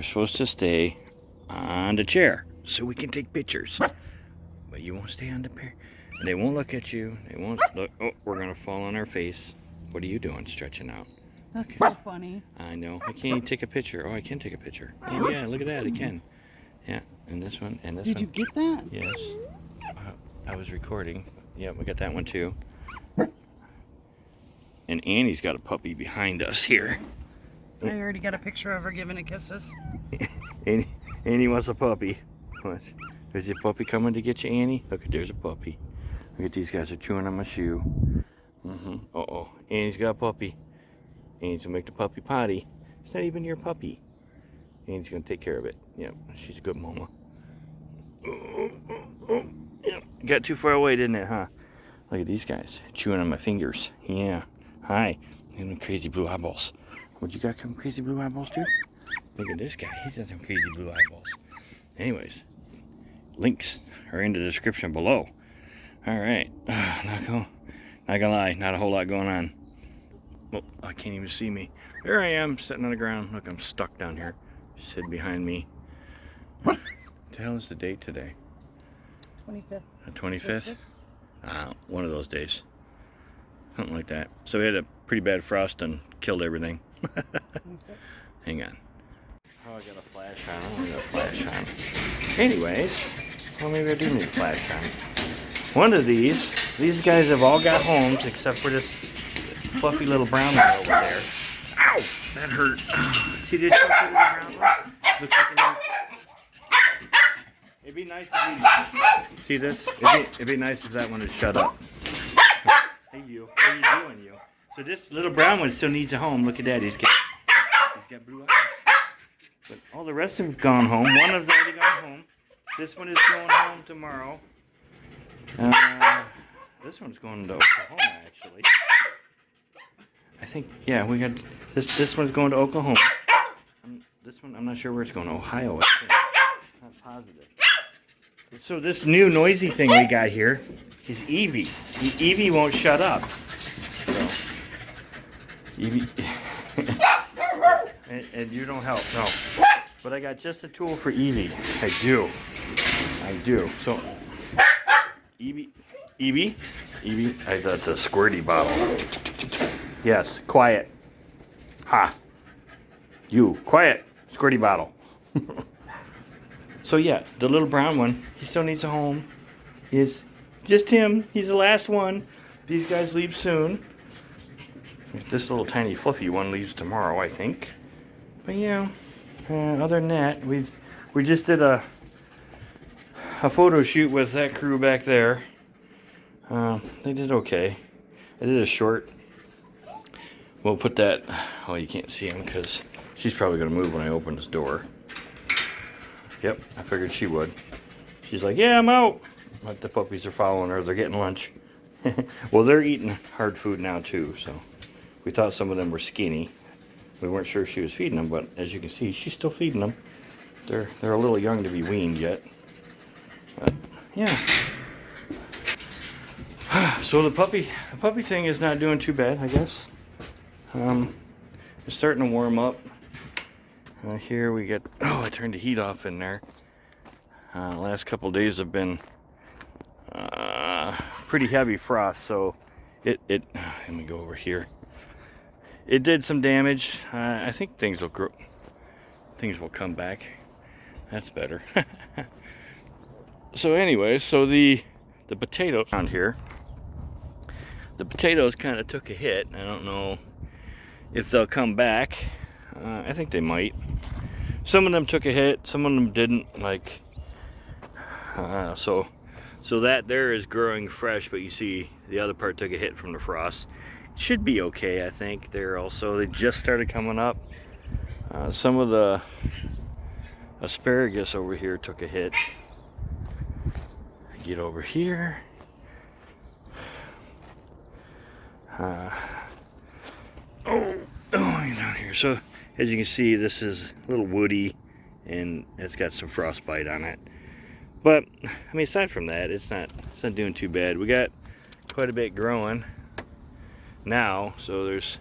you're supposed to stay on the chair so we can take pictures. But you won't stay on the chair. They won't look at you. They won't look. Oh, we're gonna fall on our face. What are you doing, stretching out? That's so funny. I know. I can't even take a picture. Oh, I can take a picture. Oh, yeah, look at that. I can. Yeah, and this one, and this one. Did you get that? Yes. I was recording. Yeah, we got that one too. And Annie's got a puppy behind us here. I already got a picture of her giving it kisses. Annie wants a puppy. There's a puppy coming to get you, Annie? Look, there's a puppy. Look at these guys are chewing on my shoe. Uh-oh. Annie's got a puppy. Annie's gonna make the puppy potty. It's not even your puppy. Annie's gonna take care of it. Yep, she's a good mama. Yep. Got too far away, didn't it, huh? Look at these guys chewing on my fingers. Yeah. Hi. And crazy blue eyeballs. What, you got some crazy blue eyeballs too? Look at this guy. He's got some crazy blue eyeballs. Anyways, links are in the description below. All right. Not gonna lie, not a whole lot going on. Oh, I can't even see me. There I am, sitting on the ground. Look, I'm stuck down here. Just hid behind me. What the hell is the date today? 25th. The 25th? One of those days. Something like that. So we had a pretty bad frost and killed everything. 26. Hang on. Oh, I got a flash on. I got a flash on. Anyways, well, maybe I do need a flash on. One of these guys have all got homes except for this fluffy little brown one over there. Ow! That hurt. See this fluffy little brown one? Looks like a little... It'd be nice if you... See this? It'd be nice if that one would shut up. Hey you, what are you doing, you? So this little brown one still needs a home. Look at that, he's got blue eyes. But all the rest have gone home. One has already gone home. This one is going home tomorrow. This one's going to Oklahoma, actually. I think, yeah, we got this one's going to Oklahoma. This one, I'm not sure where it's going. Ohio, I think. Not positive. So this new noisy thing we got here is Evie. Evie won't shut up. So, Evie, and you don't help, no. But I got just a tool for Evie. I do. So, Evie, I got the squirty bottle. Yes, quiet. Ha. You, quiet. Squirty bottle. So yeah, the little brown one, he still needs a home. Is just him. He's the last one. These guys leave soon. This little tiny fluffy one leaves tomorrow, I think. But yeah, other than that, we just did a photo shoot with that crew back there. They did okay. I did a short. We'll put that. Oh, you can't see him because she's probably gonna move when I open this door. Yep, I figured she would. She's like, yeah, I'm out. But the puppies are following her. They're getting lunch. Well, they're eating hard food now too. So we thought some of them were skinny. We weren't sure she was feeding them, but as you can see, she's still feeding them. They're a little young to be weaned yet. But yeah. So the puppy thing is not doing too bad, I guess. It's starting to warm up. Here we get, I turned the heat off in there. Last couple of days have been pretty heavy frost, so let me go over here. It did some damage. I think things will grow. Things will come back. That's better. So anyway, so the potatoes around here, the potatoes kind of took a hit. I don't know if they'll come back. I think they might. Some of them took a hit, some of them didn't. Like, so that there is growing fresh, but you see the other part took a hit from the frost. It should be okay, I think. They just started coming up. Some of the asparagus over here took a hit. Get over here. Down here. So as you can see, this is a little woody and it's got some frostbite on it. But I mean, aside from that, it's not doing too bad. We got quite a bit growing now, so there's,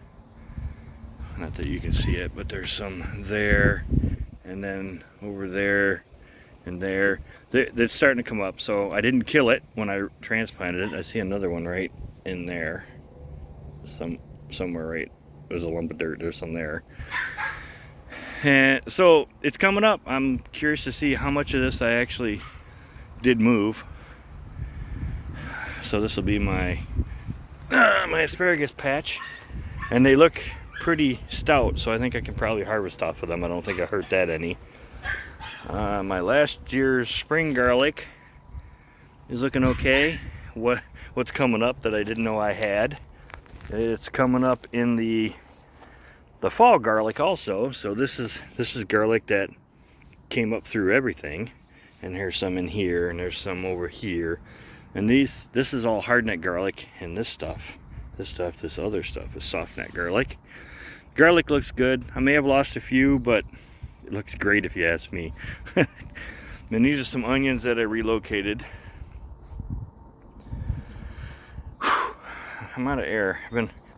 not that you can see it, but there's some there and then over there and there. They're starting to come up, so I didn't kill it when I transplanted it. I see another one right in there. Somewhere right. There's a lump of dirt. There's some there. And so it's coming up. I'm curious to see how much of this I actually did move. So this will be my my asparagus patch, and they look pretty stout, so I think I can probably harvest off of them. I don't think I hurt that any. My last year's spring garlic is looking okay. What's coming up that I didn't know I had? It's coming up in the fall garlic also. So this is garlic that came up through everything, and there's some in here, and there's some over here, and this is all hardneck garlic, and this other stuff is softneck garlic. Garlic looks good. I may have lost a few, but it looks great if you ask me. And these are some onions that I relocated. Whew. I'm out of air.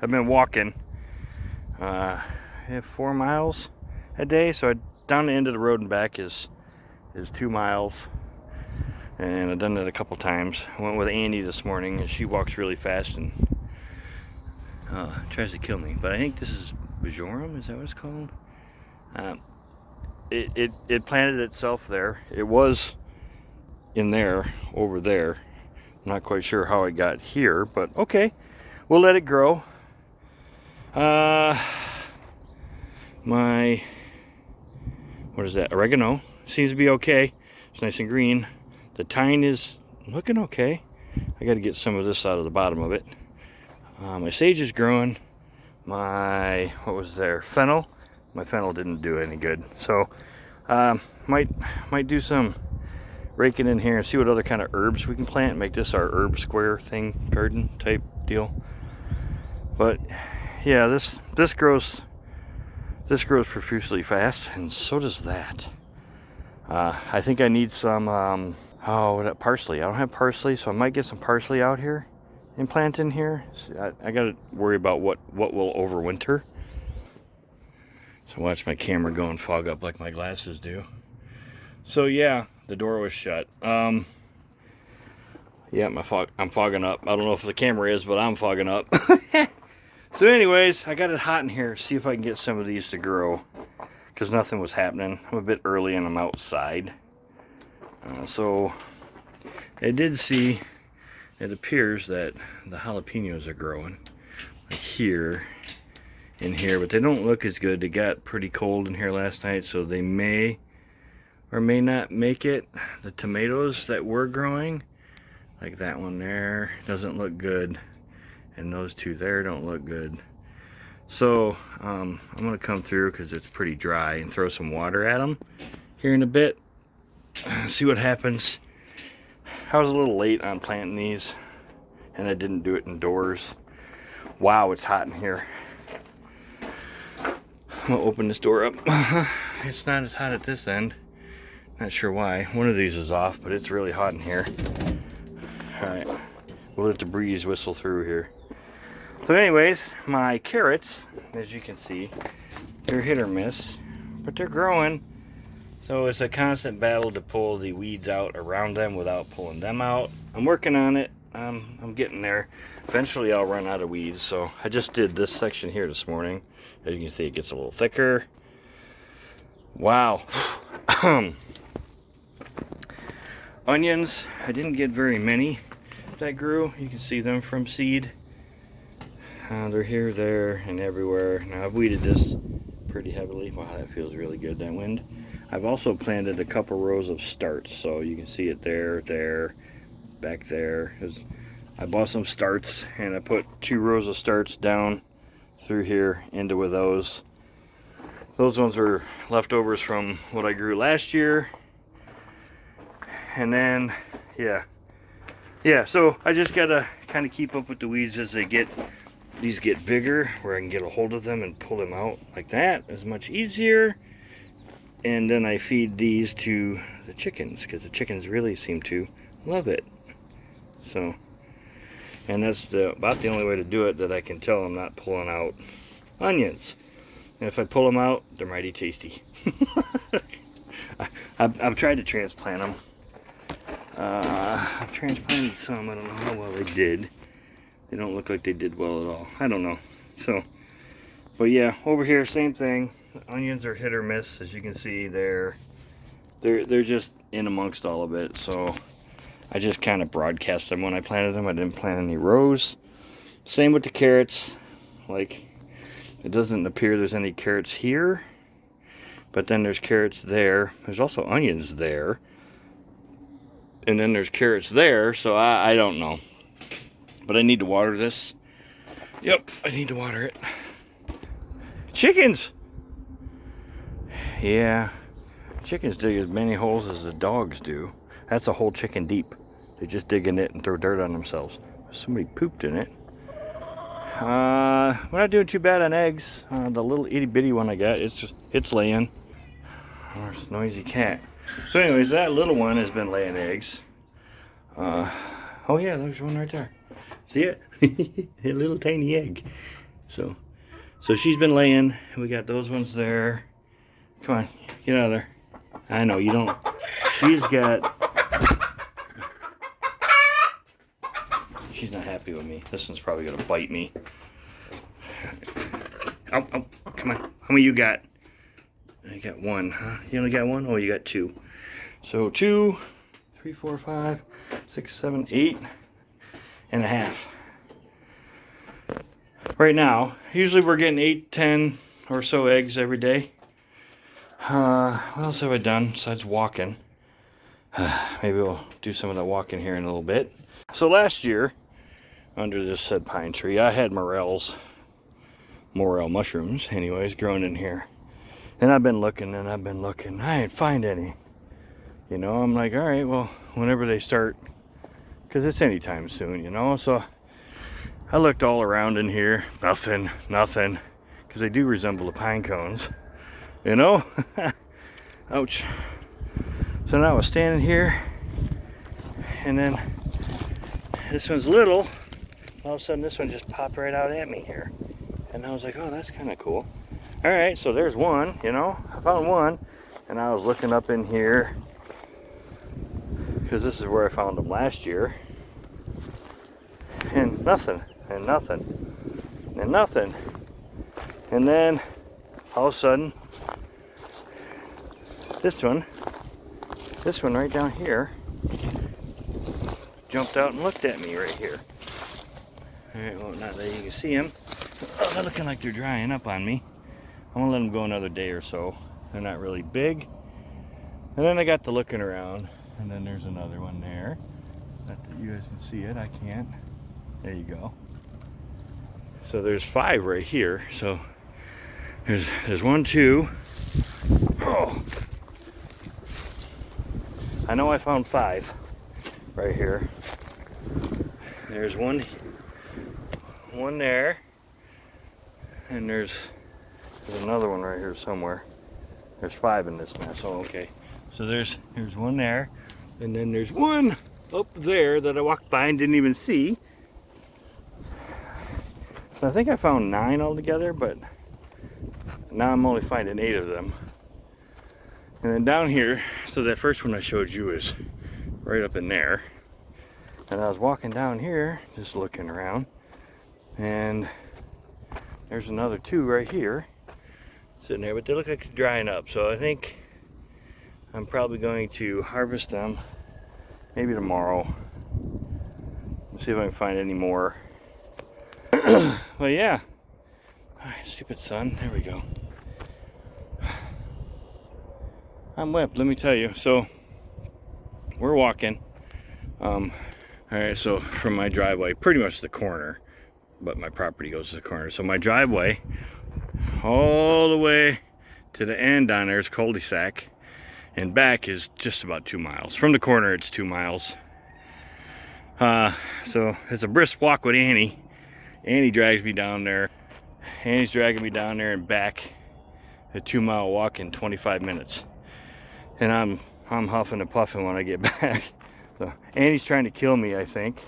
I've been walking 4 miles a day, so down the end of the road and back is 2 miles, and I've done that a couple times. I went with Andy this morning, and she walks really fast and tries to kill me. But I think this is Bajorum, is that what it's called? It planted itself there. It was in there, over there. I'm not quite sure how it got here, but okay, we'll let it grow. My, what is that, oregano seems to be okay. It's nice and green. The thyme is looking okay. I got to get some of this out of the bottom of it. My sage is growing. My, what was there, fennel. My fennel didn't do any good, so might do some raking in here and see what other kind of herbs we can plant. Make this our herb square thing, garden type deal. But yeah, this grows profusely fast, and so does that. I think I need some parsley. I don't have parsley, so I might get some parsley out here and plant in here. I gotta worry about what will overwinter. So watch my camera go and fog up like my glasses do. So yeah, the door was shut. Yeah, I'm fogging up. I don't know if the camera is, but I'm fogging up. So anyways, I got it hot in here. See if I can get some of these to grow, because nothing was happening. I'm a bit early and I'm outside. So I did see, it appears that the jalapenos are growing like here, in here, but they don't look as good. They got pretty cold in here last night, so they may or may not make it. The tomatoes that were growing, like that one there, doesn't look good, and those two there don't look good. So I'm gonna come through, because it's pretty dry, and throw some water at them here in a bit. See what happens. I was a little late on planting these, and I didn't do it indoors. Wow, it's hot in here. I'm gonna open this door up. It's not as hot at this end. Not sure why. One of these is off, but it's really hot in here. Alright, we'll let the breeze whistle through here. So anyways, my carrots, as you can see, they're hit or miss, but they're growing. So it's a constant battle to pull the weeds out around them without pulling them out. I'm working on it. I'm getting there. Eventually I'll run out of weeds, so I just did this section here this morning. As you can see, it gets a little thicker. Wow. Onions, I didn't get very many that grew. You can see them from seed. They're here, there, and everywhere. Now I've weeded this pretty heavily. Wow, that feels really good, that wind. I've also planted a couple rows of starts, so you can see it there, back there. I bought some starts, and I put 2 rows of starts down through here into with those. Those ones are leftovers from what I grew last year. And then, yeah, so I just gotta kind of keep up with the weeds as these get bigger, where I can get a hold of them and pull them out like that. Is much easier. And then I feed these to the chickens, because the chickens really seem to love it. So, and that's about the only way to do it that I can tell I'm not pulling out onions. And if I pull them out, they're mighty tasty. I've tried to transplant them. I've transplanted some. I don't know how well they did. They don't look like they did well at all. I don't know. So, but yeah, over here, same thing. The onions are hit or miss. As you can see, they're just in amongst all of it. So I just kind of broadcast them when I planted them. I didn't plant any rows. Same with the carrots. Like, it doesn't appear there's any carrots here, but then there's carrots there. There's also onions there, and then there's carrots there. So I don't know, but I need to water this. Yep, I need to water it. Chickens. Yeah, chickens dig as many holes as the dogs do. That's a whole chicken deep. They just dig in it and throw dirt on themselves. Somebody pooped in it. We're not doing too bad on eggs. The little itty bitty one I got, it's laying. There's a noisy cat. So anyways, that little one has been laying eggs. Oh yeah, there's one right there. See it? A little tiny egg. So she's been laying. We got those ones there. Come on, get out of there. I know you don't. She's not happy with me. This one's probably gonna bite me. Oh, come on. How many you got? I got one, huh? You only got one? Oh, you got two. So 2, 3, 4, 5, 6, 7, 8 and a half. Right now, usually we're getting 8, 10 or so eggs every day. What else have I done besides walking? Maybe we'll do some of that walking here in a little bit. So last year, under this said pine tree, I had morel mushrooms anyways growing in here, and I've been looking and I've been looking. I ain't find any. You know, I'm like, all right, well, whenever they start, because it's anytime soon, you know. So I looked all around in here, nothing, because they do resemble the pine cones, you know. Ouch. So now I was standing here, and then this one's little. All of a sudden this one just popped right out at me here. And I was like, oh, that's kind of cool. All right, so there's one, you know. I found one, and I was looking up in here, because this is where I found them last year. And nothing, and nothing, and nothing. And then, all of a sudden, this one right down here, jumped out and looked at me right here. Alright, well, not that you can see them. Oh, they're looking like they're drying up on me. I'm gonna let them go another day or so. They're not really big. And then I got to looking around, and then there's another one there. Not that you guys can see it, I can't. There you go. So there's 5 right here. So there's 1, 2. Oh, I know I found 5 right here. There's one there, and there's another one right here somewhere. There's 5 in this mess. Oh, okay. So there's one there, and then there's one up there that I walked by and didn't even see. So I think I found 9 altogether, but now I'm only finding 8 of them. And then down here, so that first one I showed you is right up in there. And I was walking down here, just looking around, and there's another 2 right here sitting there, but they look like they're drying up. So I think I'm probably going to harvest them maybe tomorrow. See if I can find any more. But yeah, stupid sun. There we go. I'm whipped, let me tell you. So we're walking. All right, so from my driveway, pretty much the corner, but my property goes to the corner. So my driveway, all the way to the end down there is cul-de-sac, and back is just about 2 miles. From the corner, it's 2 miles. So it's a brisk walk with Annie. Annie drags me down there. Annie's dragging me down there and back, a 2-mile walk in 25 minutes. And I'm huffing and puffing when I get back. So Annie's trying to kill me, I think.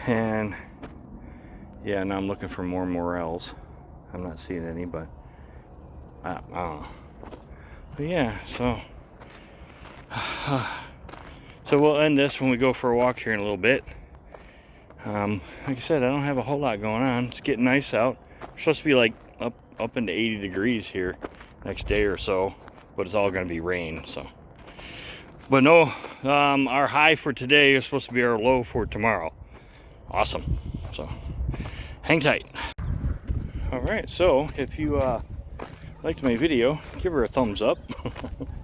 And yeah, now I'm looking for more morels. I'm not seeing any, but I don't know. But yeah, so we'll end this when we go for a walk here in a little bit. Like I said, I don't have a whole lot going on. It's getting nice out. It's supposed to be like up into 80 degrees here next day or so, but it's all going to be rain. So, but no, our high for today is supposed to be our low for tomorrow. Awesome. So hang tight. All right, so if you liked my video, give her a thumbs up.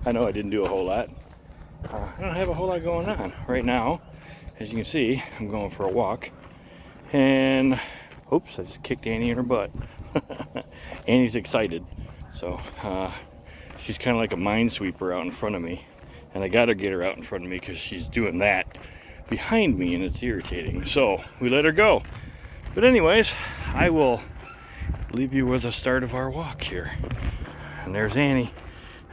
I know I didn't do a whole lot. I don't have a whole lot going on right now. As you can see, I'm going for a walk. And, oops, I just kicked Annie in her butt. Annie's excited. So, she's kind of like a minesweeper out in front of me. And I got to get her out in front of me because she's doing that behind me and it's irritating. So, we let her go. But anyways, I will leave you with the start of our walk here. And there's Annie.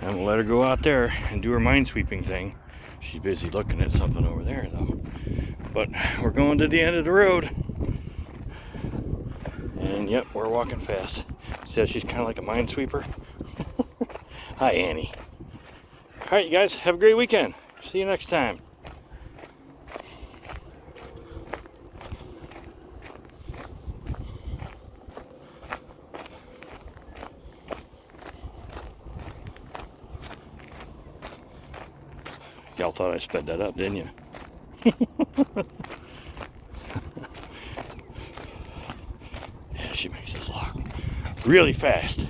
I'm gonna let her go out there and do her minesweeping thing. She's busy looking at something over there though. But we're going to the end of the road. And yep, we're walking fast. See how she's kind of like a minesweeper? Hi, Annie. All right, you guys, have a great weekend. See you next time. Y'all thought I sped that up, didn't you? Yeah, she makes this walk really fast.